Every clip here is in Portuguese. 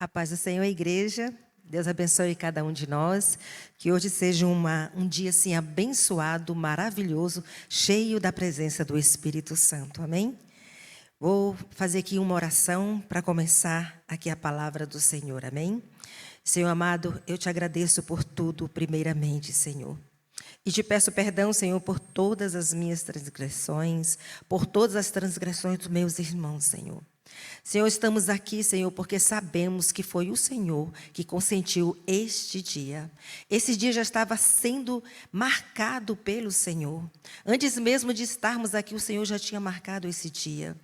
A paz do Senhor, igreja. Deus abençoe cada um de nós. Que hoje seja um dia assim abençoado, maravilhoso, cheio da presença do Espírito Santo. Amém? Vou fazer aqui uma oração para começar aqui a palavra do Senhor. Amém? Senhor amado, eu te agradeço por tudo, primeiramente, Senhor. E te peço perdão, Senhor, por todas as minhas transgressões, por todas as transgressões dos meus irmãos, Senhor. Senhor, estamos aqui, Senhor, porque sabemos que foi o Senhor que consentiu este dia. Esse dia já estava sendo marcado pelo Senhor. Antes mesmo de estarmos aqui, o Senhor já tinha marcado esse dia.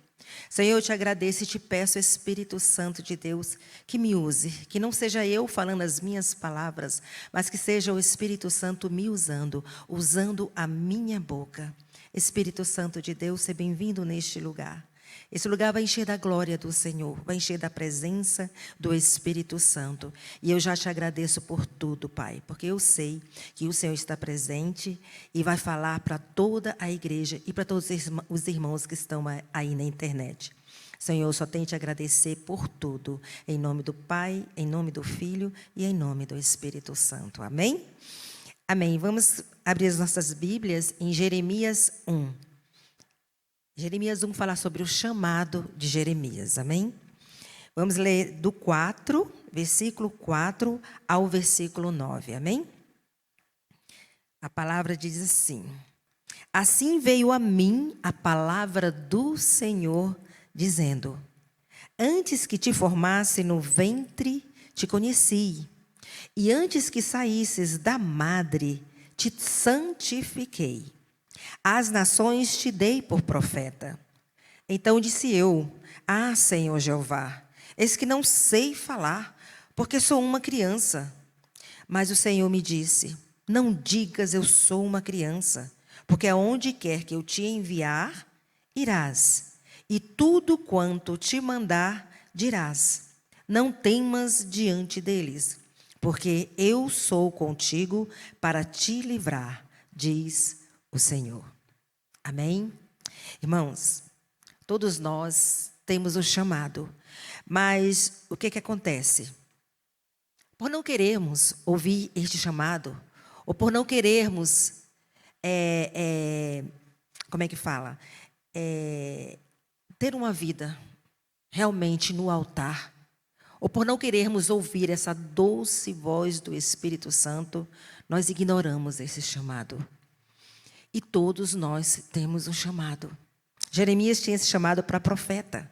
Senhor, eu te agradeço e te peço, Espírito Santo de Deus, que me use, que não seja eu falando as minhas palavras, mas que seja o Espírito Santo me usando a minha boca. Espírito Santo de Deus, seja bem-vindo neste lugar. Esse lugar vai encher da glória do Senhor, vai encher da presença do Espírito Santo. E eu já te agradeço por tudo, Pai, porque eu sei que o Senhor está presente e vai falar para toda a igreja e para todos os irmãos que estão aí na internet. Senhor, eu só tenho que te agradecer por tudo, em nome do Pai, em nome do Filho e em nome do Espírito Santo. Amém? Amém. Vamos abrir as nossas Bíblias em Jeremias 1. Jeremias 1 fala sobre o chamado de Jeremias, amém? Vamos ler do 4, versículo 4 ao versículo 9, amém? A palavra diz assim: Assim veio a mim a palavra do Senhor, dizendo: Antes que te formasse no ventre, te conheci, e antes que saísses da madre, te santifiquei. Às nações te dei por profeta. Então disse eu: Ah, Senhor Jeová, eis que não sei falar, porque sou uma criança. Mas o Senhor me disse: Não digas eu sou uma criança, porque aonde quer que eu te enviar, irás, e tudo quanto te mandar, dirás. Não temas diante deles, porque eu sou contigo para te livrar, diz o Senhor. Amém? Irmãos, todos nós temos o chamado, mas o que acontece? Por não querermos ouvir este chamado, ou por não querermos, como é que fala? Ter uma vida realmente no altar, ou por não querermos ouvir essa doce voz do Espírito Santo, nós ignoramos esse chamado. E todos nós temos um chamado. Jeremias tinha esse chamado para profeta.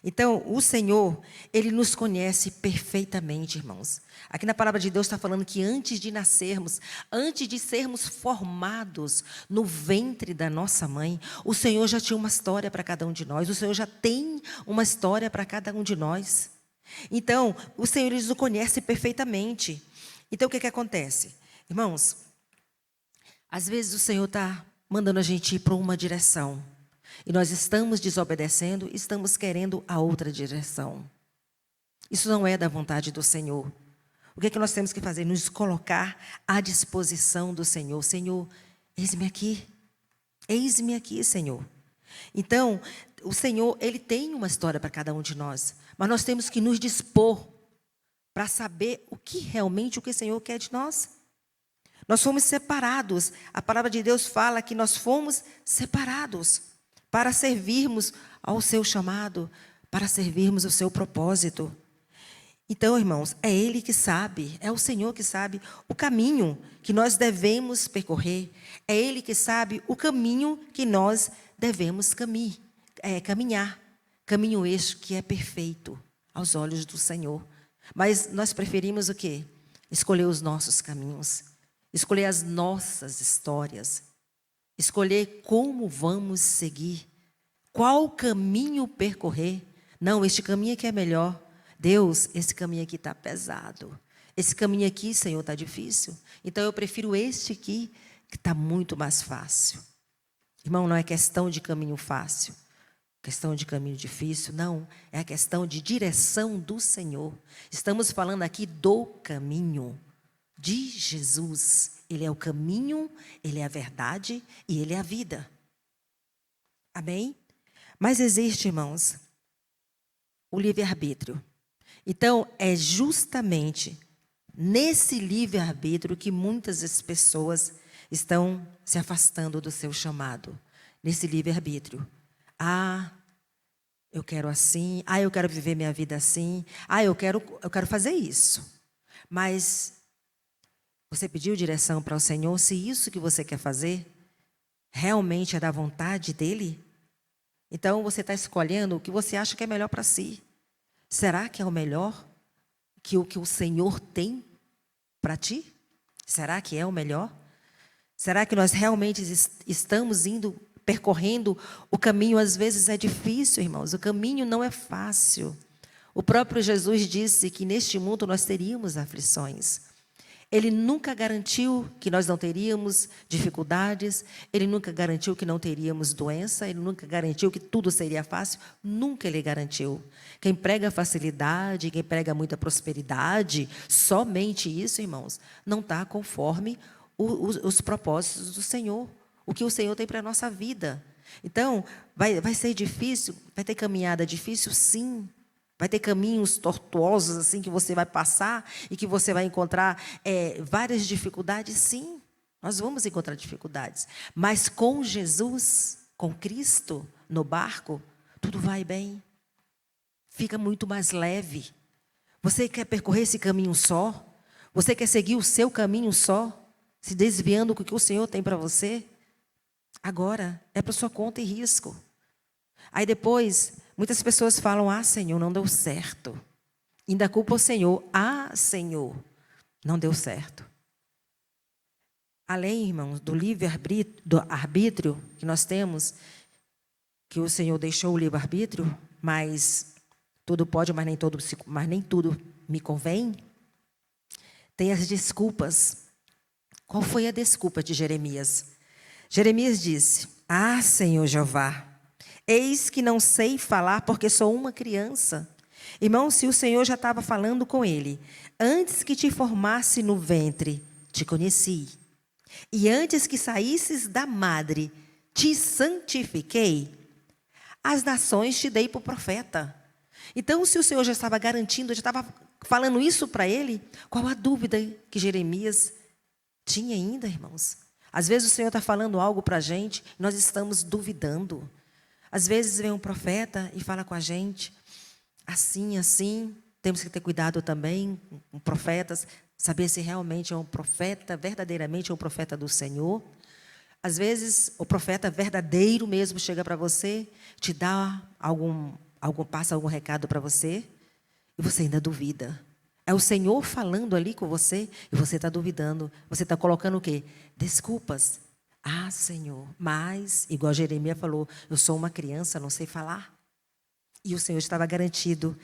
Então, o Senhor, Ele nos conhece perfeitamente, irmãos. Aqui na palavra de Deus está falando que antes de nascermos, antes de sermos formados no ventre da nossa mãe, o Senhor já tinha uma história para cada um de nós. O Senhor já tem uma história para cada um de nós. Então, o Senhor, Ele nos conhece perfeitamente. Então, o que acontece? Irmãos, às vezes o Senhor está mandando a gente ir para uma direção. E nós estamos desobedecendo, estamos querendo a outra direção. Isso não é da vontade do Senhor. O que nós temos que fazer? Nos colocar à disposição do Senhor. Senhor, eis-me aqui. Eis-me aqui, Senhor. Então, o Senhor, Ele tem uma história para cada um de nós. Mas nós temos que nos dispor para saber o que o Senhor quer de nós. Nós fomos separados. A palavra de Deus fala que nós fomos separados para servirmos ao seu chamado, para servirmos o seu propósito. Então, irmãos, é Ele que sabe, é o Senhor que sabe o caminho que nós devemos percorrer. É Ele que sabe o caminho que nós devemos caminhar. Caminho este que é perfeito aos olhos do Senhor. Mas nós preferimos o quê? Escolher os nossos caminhos. Escolher as nossas histórias, escolher como vamos seguir, qual caminho percorrer. Não, este caminho aqui é melhor. Deus, esse caminho aqui está pesado. Esse caminho aqui, Senhor, está difícil. Então eu prefiro este aqui, que está muito mais fácil. Irmão, não é questão de caminho fácil, questão de caminho difícil, não. É a questão de direção do Senhor. Estamos falando aqui do caminho de Jesus. Ele é o caminho, Ele é a verdade e Ele é a vida. Amém? Mas existe, irmãos, o livre-arbítrio. Então, é justamente nesse livre-arbítrio que muitas das pessoas estão se afastando do seu chamado. Nesse livre-arbítrio. Ah, eu quero assim. Ah, eu quero viver minha vida assim. Ah, eu quero fazer isso. Mas você pediu direção para o Senhor? Se isso que você quer fazer realmente é da vontade dEle, então você está escolhendo o que você acha que é melhor para si. Será que é o melhor que o Senhor tem para ti? Será que é o melhor? Será que nós realmente estamos percorrendo o caminho? Às vezes é difícil, irmãos. O caminho não é fácil. O próprio Jesus disse que neste mundo nós teríamos aflições. Ele nunca garantiu que nós não teríamos dificuldades. Ele nunca garantiu que não teríamos doença. Ele nunca garantiu que tudo seria fácil. Nunca ele garantiu. Quem prega facilidade, quem prega muita prosperidade, somente isso, irmãos, não está conforme os propósitos do Senhor. O que o Senhor tem para a nossa vida. Então, vai ser difícil? Vai ter caminhada difícil? Sim. Vai ter caminhos tortuosos assim que você vai passar e que você vai encontrar várias dificuldades? Sim, nós vamos encontrar dificuldades. Mas com Jesus, com Cristo no barco, tudo vai bem. Fica muito mais leve. Você quer percorrer esse caminho só? Você quer seguir o seu caminho só? Se desviando do que o Senhor tem para você? Agora, é para sua conta e risco. Aí depois, muitas pessoas falam: ah, Senhor, não deu certo. Ainda culpa o Senhor. Ah, Senhor, não deu certo. Além, irmãos, do livre-arbítrio que nós temos, que o Senhor deixou o livre-arbítrio, mas tudo pode, mas nem tudo me convém. Tem as desculpas. Qual foi a desculpa de Jeremias? Jeremias disse: ah, Senhor Jeová, eis que não sei falar porque sou uma criança. Irmão, se o Senhor já estava falando com ele, antes que te formasse no ventre, te conheci. E antes que saísses da madre, te santifiquei. As nações te dei por profeta. Então, se o Senhor já estava garantindo, já estava falando isso para ele, qual a dúvida que Jeremias tinha ainda, irmãos? Às vezes o Senhor está falando algo para a gente, nós estamos duvidando. Às vezes vem um profeta e fala com a gente, assim, assim. Temos que ter cuidado também com profetas, saber se realmente é um profeta, verdadeiramente é um profeta do Senhor. Às vezes o profeta verdadeiro mesmo chega para você, te dá passa algum recado para você, e você ainda duvida. É o Senhor falando ali com você, e você está duvidando. Você está colocando o quê? Desculpas. Ah, Senhor, mas, igual Jeremias falou, eu sou uma criança, não sei falar. E o Senhor estava garantindo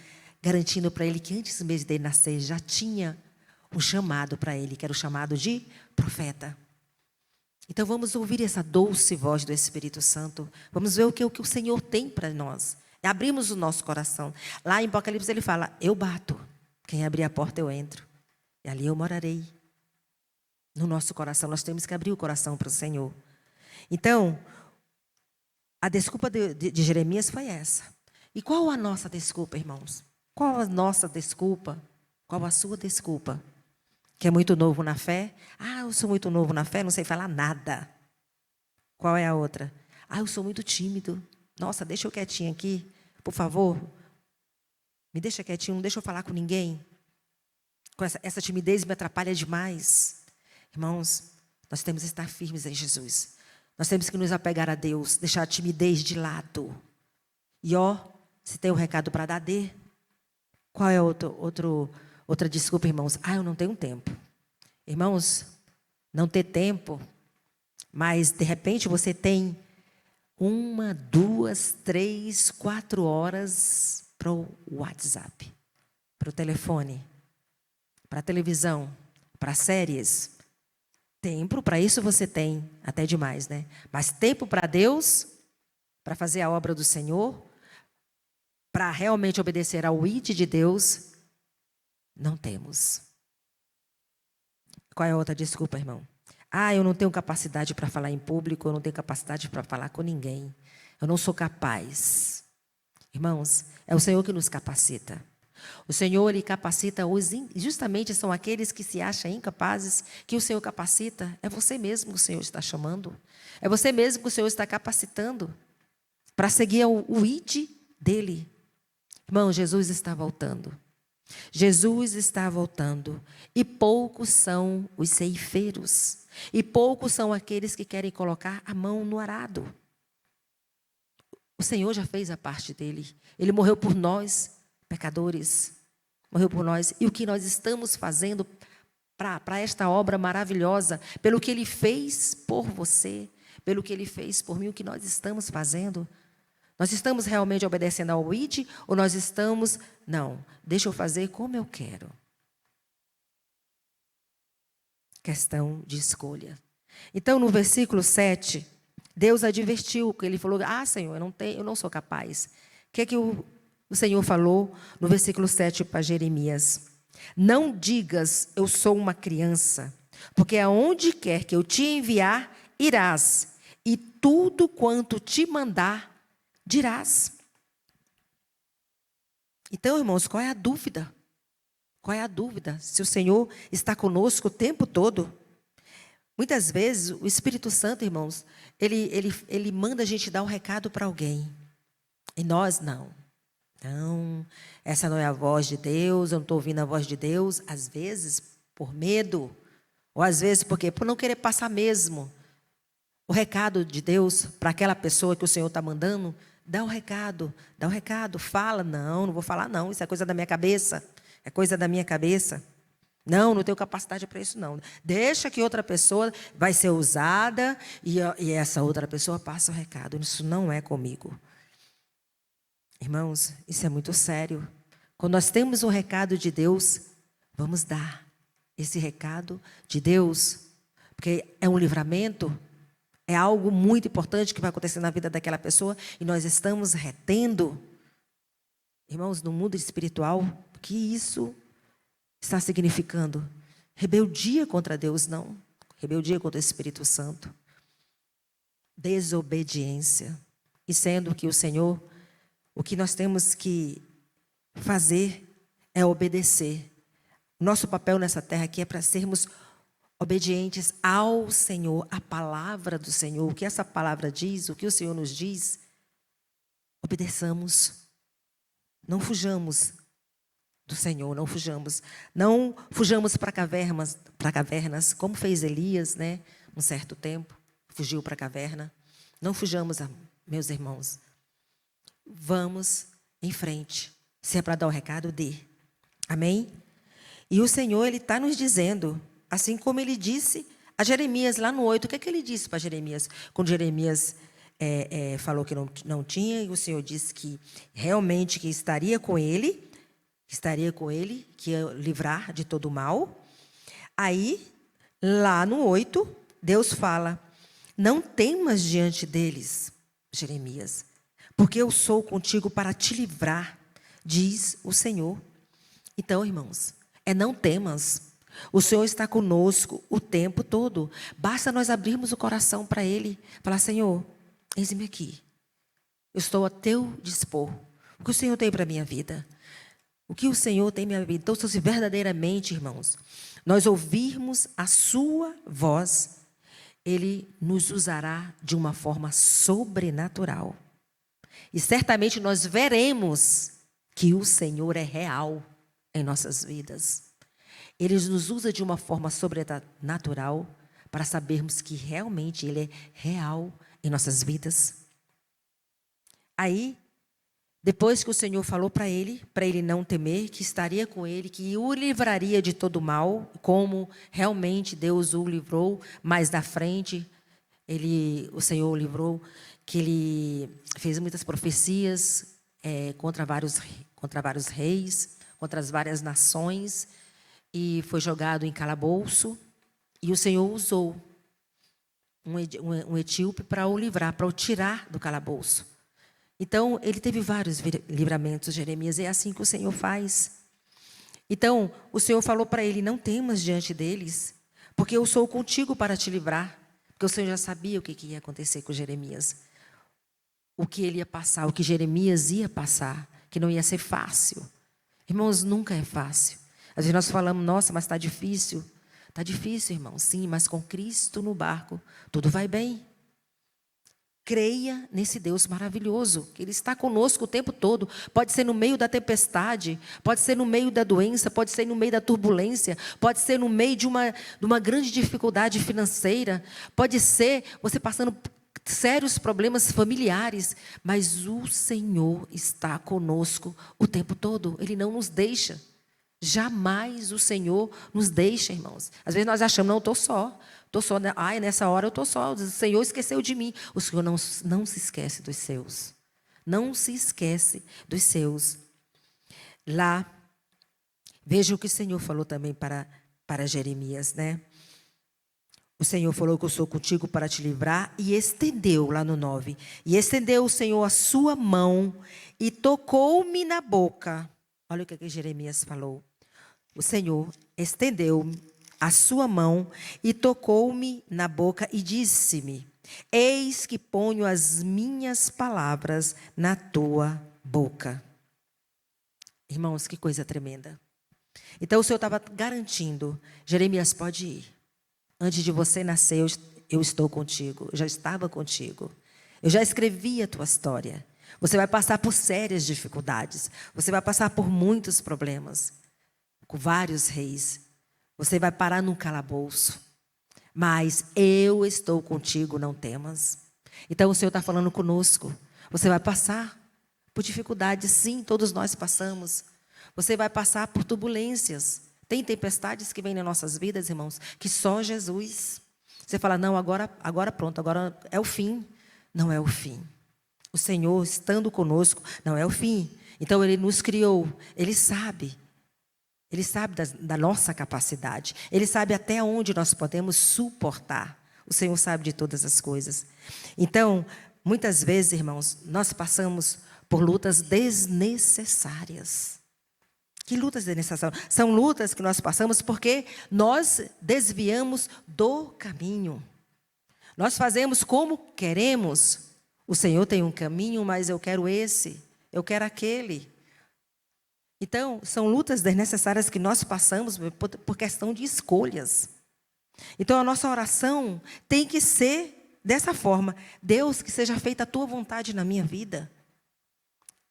para ele que antes mesmo dele nascer, já tinha um chamado para ele, que era o chamado de profeta. Então vamos ouvir essa doce voz do Espírito Santo. Vamos ver o que o Senhor tem para nós. Abrimos o nosso coração. Lá em Apocalipse ele fala: eu bato, quem abrir a porta eu entro, e ali eu morarei. No nosso coração, nós temos que abrir o coração para o Senhor. Então, a desculpa de Jeremias foi essa. E qual a nossa desculpa, irmãos? Qual a nossa desculpa? Qual a sua desculpa? Que é muito novo na fé? Ah, eu sou muito novo na fé, não sei falar nada. Qual é a outra? Ah, eu sou muito tímido. Nossa, deixa eu quietinho aqui, por favor. Me deixa quietinho, não deixa eu falar com ninguém. Essa timidez me atrapalha demais. Irmãos, nós temos que estar firmes em Jesus. Nós temos que nos apegar a Deus, deixar a timidez de lado. E se tem um recado para dar, dê. Qual é outra desculpa, irmãos? Ah, eu não tenho tempo. Irmãos, não ter tempo, mas de repente você tem 1, 2, 3, 4 horas para o WhatsApp, para o telefone, para a televisão, para séries. Tempo para isso você tem, até demais, né? Mas tempo para Deus, para fazer a obra do Senhor, para realmente obedecer ao ID de Deus, não temos. Qual é a outra desculpa, irmão? Ah, eu não tenho capacidade para falar em público, eu não tenho capacidade para falar com ninguém. Eu não sou capaz. Irmãos, é o Senhor que nos capacita. O Senhor, Ele capacita justamente são aqueles que se acham incapazes, que o Senhor capacita. É você mesmo que o Senhor está chamando. É você mesmo que o Senhor está capacitando para seguir o ID dEle. Irmão, Jesus está voltando. Jesus está voltando. E poucos são os ceifeiros. E poucos são aqueles que querem colocar a mão no arado. O Senhor já fez a parte dele. Ele morreu por nós, pecadores. Morreu por nós. E o que nós estamos fazendo para esta obra maravilhosa, pelo que Ele fez por você, pelo que Ele fez por mim, o que nós estamos fazendo? Nós estamos realmente obedecendo ao ID ou nós estamos, não, deixa eu fazer como eu quero. Questão de escolha. Então, no versículo 7, Deus advertiu, que Ele falou, Senhor, eu não sou capaz. O que é que o Senhor falou no versículo 7 para Jeremias? Não digas, eu sou uma criança, porque aonde quer que eu te enviar, irás, e tudo quanto te mandar, dirás. Então, irmãos, qual é a dúvida? Qual é a dúvida? Se o Senhor está conosco o tempo todo. Muitas vezes, o Espírito Santo, irmãos, ele manda a gente dar um recado para alguém. E nós não. Não, essa não é a voz de Deus, eu não estou ouvindo a voz de Deus. Às vezes, por medo. Ou às vezes, por quê? Por não querer passar mesmo o recado de Deus para aquela pessoa que o Senhor está mandando. Dá o recado, fala. Não vou falar não, isso é coisa da minha cabeça. É coisa da minha cabeça. Não tenho capacidade para isso não. Deixa que outra pessoa vai ser usada e essa outra pessoa passa o recado. Isso não é comigo. Irmãos, isso é muito sério. Quando nós temos um recado de Deus, vamos dar esse recado de Deus, porque é um livramento, é algo muito importante que vai acontecer na vida daquela pessoa e nós estamos retendo. Irmãos, no mundo espiritual, o que isso está significando? Rebeldia contra Deus, não. Rebeldia contra o Espírito Santo. Desobediência. E sendo que o Senhor, o que nós temos que fazer é obedecer. Nosso papel nessa terra aqui é para sermos obedientes ao Senhor, à palavra do Senhor. O que essa palavra diz, o que o Senhor nos diz, obedeçamos. Não fujamos do Senhor, não fujamos. Não fujamos para cavernas, como fez Elias, né? Um certo tempo, fugiu para a caverna. Não fujamos, meus irmãos. Vamos em frente. Se é para dar o recado, dê. Amém? E o Senhor, Ele está nos dizendo, assim como Ele disse a Jeremias lá no 8. O que é que Ele disse para Jeremias? Quando Jeremias falou que não tinha, e o Senhor disse que realmente que estaria com ele, que ia livrar de todo o mal. Aí, lá no 8, Deus fala, não temas diante deles, Jeremias, porque eu sou contigo para te livrar, diz o Senhor. Então, irmãos, não temas. O Senhor está conosco o tempo todo. Basta nós abrirmos o coração para Ele. Falar, Senhor, eis-me aqui. Eu estou a teu dispor. O que o Senhor tem para a minha vida? O que o Senhor tem para a minha vida? Então, se verdadeiramente, irmãos, nós ouvirmos a sua voz, Ele nos usará de uma forma sobrenatural. E certamente nós veremos que o Senhor é real em nossas vidas. Ele nos usa de uma forma sobrenatural para sabermos que realmente Ele é real em nossas vidas. Aí, depois que o Senhor falou para ele não temer, que estaria com ele, que o livraria de todo mal, como realmente Deus o livrou, mais da frente, o Senhor o livrou, que Ele fez muitas profecias contra vários reis, contra as várias nações, e foi jogado em calabouço, e o Senhor usou um etíope para o livrar, para o tirar do calabouço. Então, ele teve vários livramentos, Jeremias, é assim que o Senhor faz. Então, o Senhor falou para ele, não temas diante deles, porque eu sou contigo para te livrar. Porque o Senhor já sabia o que ia acontecer com Jeremias. O que ele ia passar, o que Jeremias ia passar, que não ia ser fácil. Irmãos, nunca é fácil. Às vezes nós falamos, nossa, mas está difícil. Está difícil, irmão, sim, mas com Cristo no barco, tudo vai bem. Creia nesse Deus maravilhoso, que Ele está conosco o tempo todo. Pode ser no meio da tempestade, pode ser no meio da doença, pode ser no meio da turbulência, pode ser no meio de uma grande dificuldade financeira, pode ser você passando sérios problemas familiares, mas o Senhor está conosco o tempo todo, Ele não nos deixa. Jamais o Senhor nos deixa, irmãos. Às vezes nós achamos, não, estou só. Estou só, ai, nessa hora eu estou só. O Senhor esqueceu de mim. O Senhor não se esquece dos seus. Não se esquece dos seus. Lá, veja o que o Senhor falou também para Jeremias, né? O Senhor falou que eu sou contigo para te livrar e estendeu, lá no 9. E estendeu o Senhor a sua mão e tocou-me na boca. Olha o que Jeremias falou. O Senhor estendeu a sua mão e tocou-me na boca e disse-me: eis que ponho as minhas palavras na tua boca. Irmãos, que coisa tremenda. Então o Senhor estava garantindo: Jeremias, pode ir. Antes de você nascer, eu estou contigo. Eu já estava contigo. Eu já escrevi a tua história. Você vai passar por sérias dificuldades. Você vai passar por muitos problemas. Com vários reis. Você vai parar num calabouço. Mas eu estou contigo, não temas. Então o Senhor está falando conosco. Você vai passar por dificuldades, sim, todos nós passamos. Você vai passar por turbulências. Tem tempestades que vêm nas nossas vidas, irmãos, que só Jesus. Você fala, não, agora pronto, agora é o fim. Não é o fim. O Senhor estando conosco, não é o fim. Então Ele nos criou, Ele sabe. Ele sabe da nossa capacidade. Ele sabe até onde nós podemos suportar. O Senhor sabe de todas as coisas. Então, muitas vezes, irmãos, nós passamos por lutas desnecessárias. Que lutas desnecessárias? São lutas que nós passamos porque nós desviamos do caminho. Nós fazemos como queremos. O Senhor tem um caminho, mas eu quero esse, eu quero aquele. Então, são lutas desnecessárias que nós passamos por questão de escolhas. Então, a nossa oração tem que ser dessa forma. Deus, que seja feita a tua vontade na minha vida.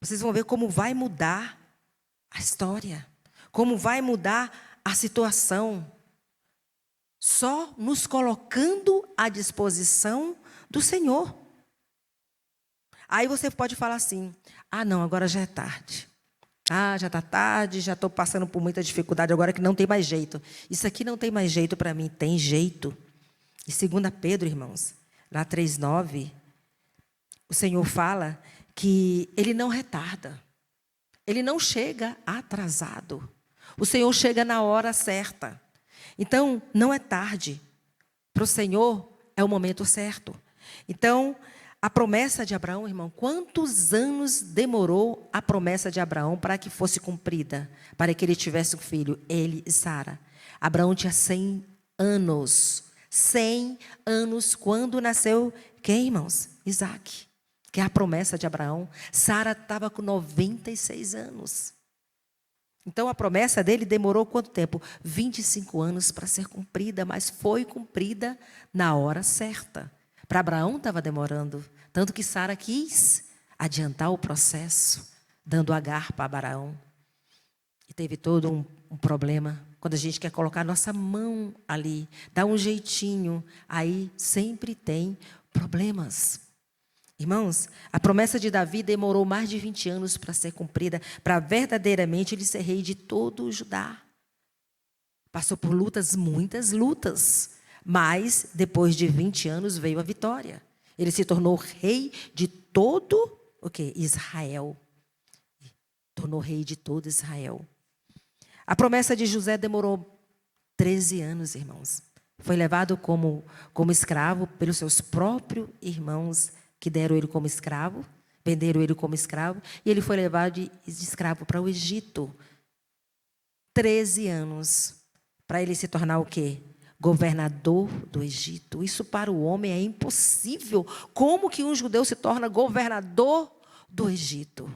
Vocês vão ver como vai mudar a história. Como vai mudar a situação. Só nos colocando à disposição do Senhor. Aí você pode falar assim, não, agora já é tarde. Já está tarde, já estou passando por muita dificuldade, agora que não tem mais jeito. Isso aqui não tem mais jeito para mim, tem jeito. E 2 Pedro, irmãos, lá 3:9, o Senhor fala que Ele não retarda. Ele não chega atrasado. O Senhor chega na hora certa. Então, não é tarde. Para o Senhor, é o momento certo. Então, a promessa de Abraão, irmão, quantos anos demorou a promessa de Abraão para que fosse cumprida? Para que ele tivesse um filho, ele e Sara. Abraão tinha 100 anos. 100 anos quando nasceu quem, irmãos? Isaac, que é a promessa de Abraão. Sara estava com 96 anos. Então a promessa dele demorou quanto tempo? 25 anos para ser cumprida, mas foi cumprida na hora certa. Para Abraão estava demorando, tanto que Sara quis adiantar o processo, dando Agar para Abraão. E teve todo um problema. Quando a gente quer colocar a nossa mão ali, dar um jeitinho, aí sempre tem problemas. Irmãos, a promessa de Davi demorou mais de 20 anos para ser cumprida, para verdadeiramente ele ser rei de todo o Judá. Passou por lutas, muitas lutas. Mas, depois de 20 anos, veio a vitória. Ele se tornou rei de todo Israel. Tornou rei de todo Israel. A promessa de José demorou 13 anos, irmãos. Foi levado como escravo pelos seus próprios irmãos, que deram ele como escravo, venderam ele como escravo, e ele foi levado de escravo para o Egito. 13 anos. Para ele se tornar o quê? Governador do Egito. Isso para o homem é impossível. Como que um judeu se torna governador do Egito?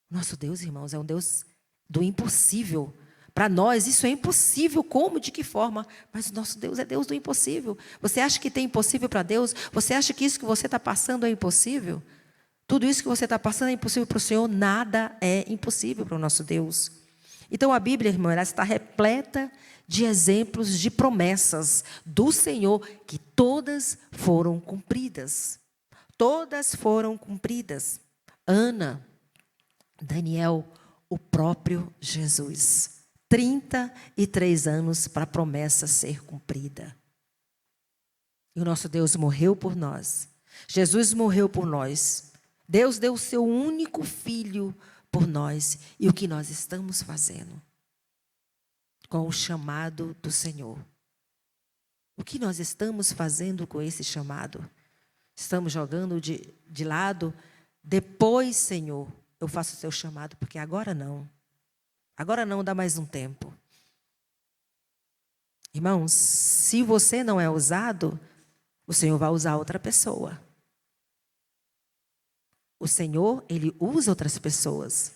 Nosso Deus, irmãos, é um Deus do impossível. Para nós isso é impossível, como, de que forma? Mas o nosso Deus é Deus do impossível. Você acha que tem impossível para Deus? Você acha que isso que você está passando é impossível? Tudo isso que você está passando é impossível para o Senhor? Nada é impossível para o nosso Deus. Então a Bíblia, irmão, ela está repleta de exemplos de promessas do Senhor que todas foram cumpridas. Todas foram cumpridas. Ana, Daniel, o próprio Jesus. 33 anos para a promessa ser cumprida. E o nosso Deus morreu por nós. Jesus morreu por nós. Deus deu o seu único filho por nós. E o que nós estamos fazendo com o chamado do Senhor? O que nós estamos fazendo com esse chamado? Estamos jogando de lado? Depois, Senhor, eu faço o seu chamado, porque agora não. Agora não, dá mais um tempo. Irmãos, se você não é usado, o Senhor vai usar outra pessoa. O Senhor, Ele usa outras pessoas.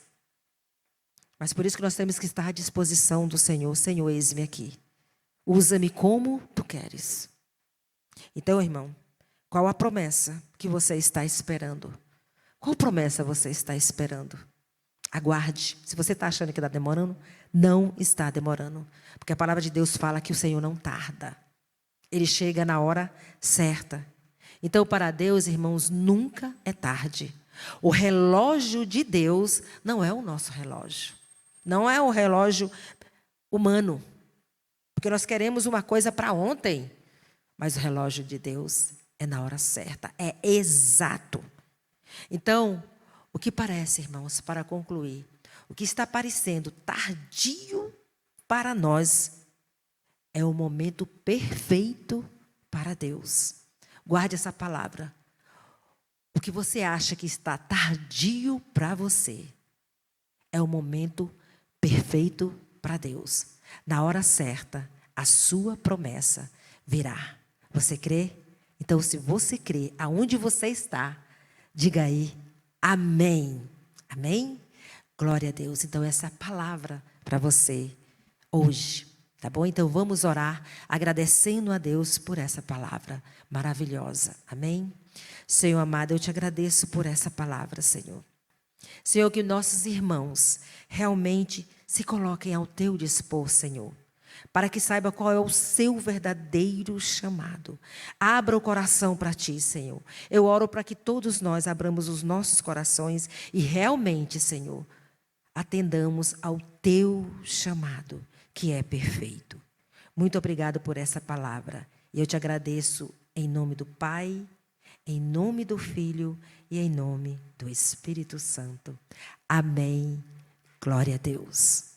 Mas por isso que nós temos que estar à disposição do Senhor. Senhor, eis-me aqui. Usa-me como tu queres. Então, irmão, qual a promessa que você está esperando? Qual promessa você está esperando? Aguarde. Se você está achando que está demorando, não está demorando. Porque a palavra de Deus fala que o Senhor não tarda. Ele chega na hora certa. Então, para Deus, irmãos, nunca é tarde. O relógio de Deus não é o nosso relógio. Não é o relógio humano. Porque nós queremos uma coisa para ontem. Mas o relógio de Deus é na hora certa. É exato. Então, o que parece, irmãos, para concluir, o que está parecendo tardio para nós é o momento perfeito para Deus. Guarde essa palavra. O que você acha que está tardio para você é o momento perfeito para Deus. Na hora certa, a sua promessa virá. Você crê? Então, se você crê, aonde você está, diga aí, amém. Amém? Glória a Deus. Então, essa é a palavra para você hoje. Tá bom? Então, vamos orar agradecendo a Deus por essa palavra maravilhosa. Amém? Senhor amado, eu te agradeço por essa palavra, Senhor. Senhor, que nossos irmãos realmente se coloquem ao teu dispor, Senhor, para que saiba qual é o seu verdadeiro chamado. Abra o coração para ti, Senhor. Eu oro para que todos nós abramos os nossos corações e realmente, Senhor, atendamos ao teu chamado, que é perfeito. Muito obrigado por essa palavra. E eu te agradeço em nome do Pai, em nome do Filho e em nome do Espírito Santo. Amém. Glória a Deus.